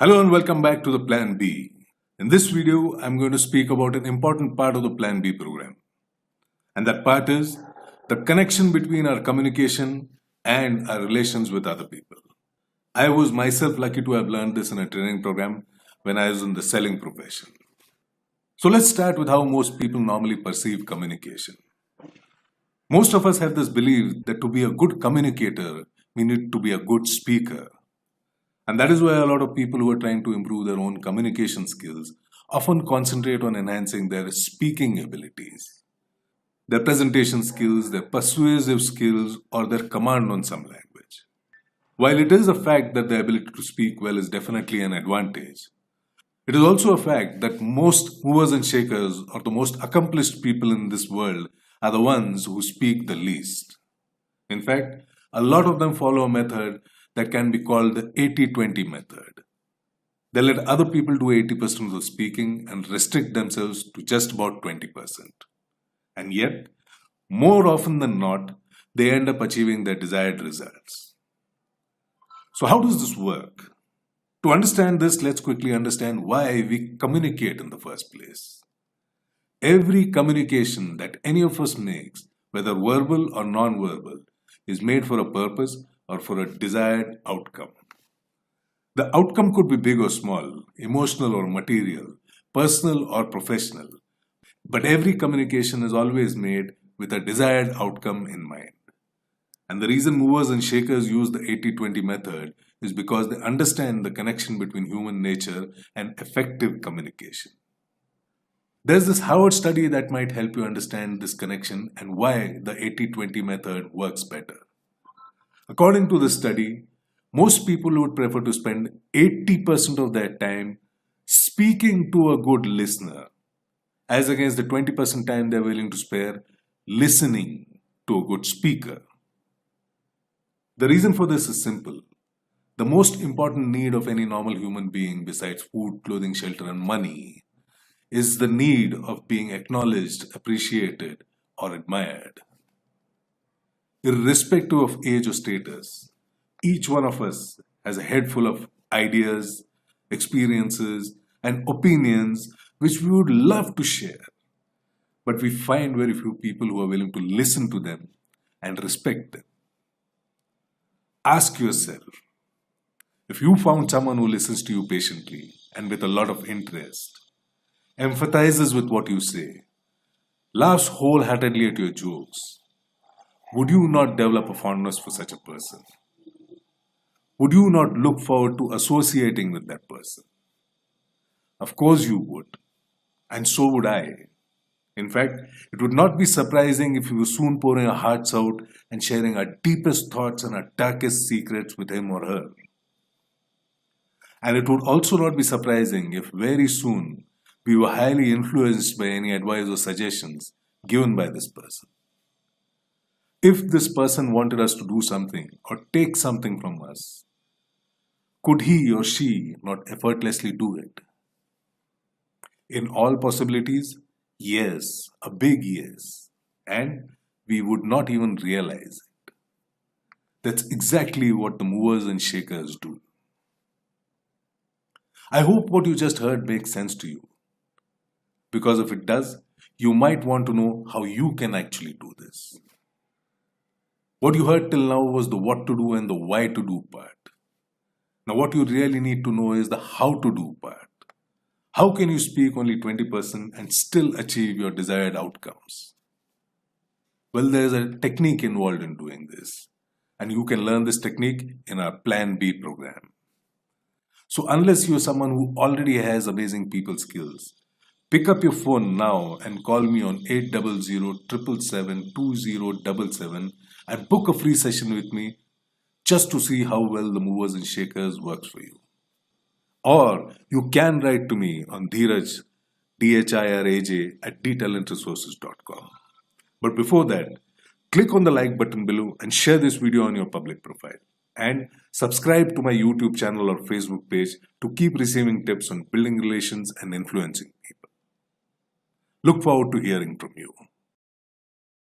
Hello and welcome back to the Plan B. In this video, I'm going to speak about an important part of the Plan B program. And that part is the connection between our communication and our relations with other people. I was myself lucky to have learned this in a training program when I was in the selling profession. So let's start with how most people normally perceive communication. Most of us have this belief that to be a good communicator, we need to be a good speaker. And that is why a lot of people who are trying to improve their own communication skills often concentrate on enhancing their speaking abilities, their presentation skills, their persuasive skills, or their command on some language. While it is a fact that the ability to speak well is definitely an advantage, it is also a fact that most movers and shakers or the most accomplished people in this world are the ones who speak the least. In fact, a lot of them follow a method that can be called the 80-20 method. They let other people do 80% of the speaking and restrict themselves to just about 20%. And yet, more often than not, they end up achieving their desired results. So how does this work? To understand this, let's quickly understand why we communicate in the first place. Every communication that any of us makes, whether verbal or non-verbal, is made for a purpose or for a desired outcome. The outcome could be big or small, emotional or material, personal or professional, but every communication is always made with a desired outcome in mind. And the reason movers and shakers use the 80-20 method is because they understand the connection between human nature and effective communication. There's this Harvard study that might help you understand this connection and why the 80-20 method works better. According to the study, most people would prefer to spend 80% of their time speaking to a good listener, as against the 20% time they're willing to spare listening to a good speaker. The reason for this is simple. The most important need of any normal human being besides food, clothing, shelter, and money is the need of being acknowledged, appreciated, or admired. Irrespective of age or status, each one of us has a head full of ideas, experiences, and opinions which we would love to share. But we find very few people who are willing to listen to them and respect them. Ask yourself, if you found someone who listens to you patiently and with a lot of interest, empathizes with what you say, laughs wholeheartedly at your jokes, would you not develop a fondness for such a person? Would you not look forward to associating with that person? Of course you would, and so would I. In fact, it would not be surprising if we were soon pouring our hearts out and sharing our deepest thoughts and our darkest secrets with him or her. And it would also not be surprising if very soon we were highly influenced by any advice or suggestions given by this person. If this person wanted us to do something or take something from us, could he or she not effortlessly do it? In all possibilities, yes, a big yes, and we would not even realize it. That's exactly what the movers and shakers do. I hope what you just heard makes sense to you, because if it does, you might want to know how you can actually do this. What you heard till now was the what to do and the why to do part. Now what you really need to know is the how to do part. How can you speak only 20% and still achieve your desired outcomes? Well, there's a technique involved in doing this, and you can learn this technique in our Plan B program. So unless you're someone who already has amazing people skills, pick up your phone now and call me on 800-777-2077 and book a free session with me just to see how well the movers and shakers works for you. Or you can write to me on Dheeraj, DHIRAJ at dtalentresources.com. But before that, click on the like button below and share this video on your public profile. And subscribe to my YouTube channel or Facebook page to keep receiving tips on building relations and influencing people. Look forward to hearing from you.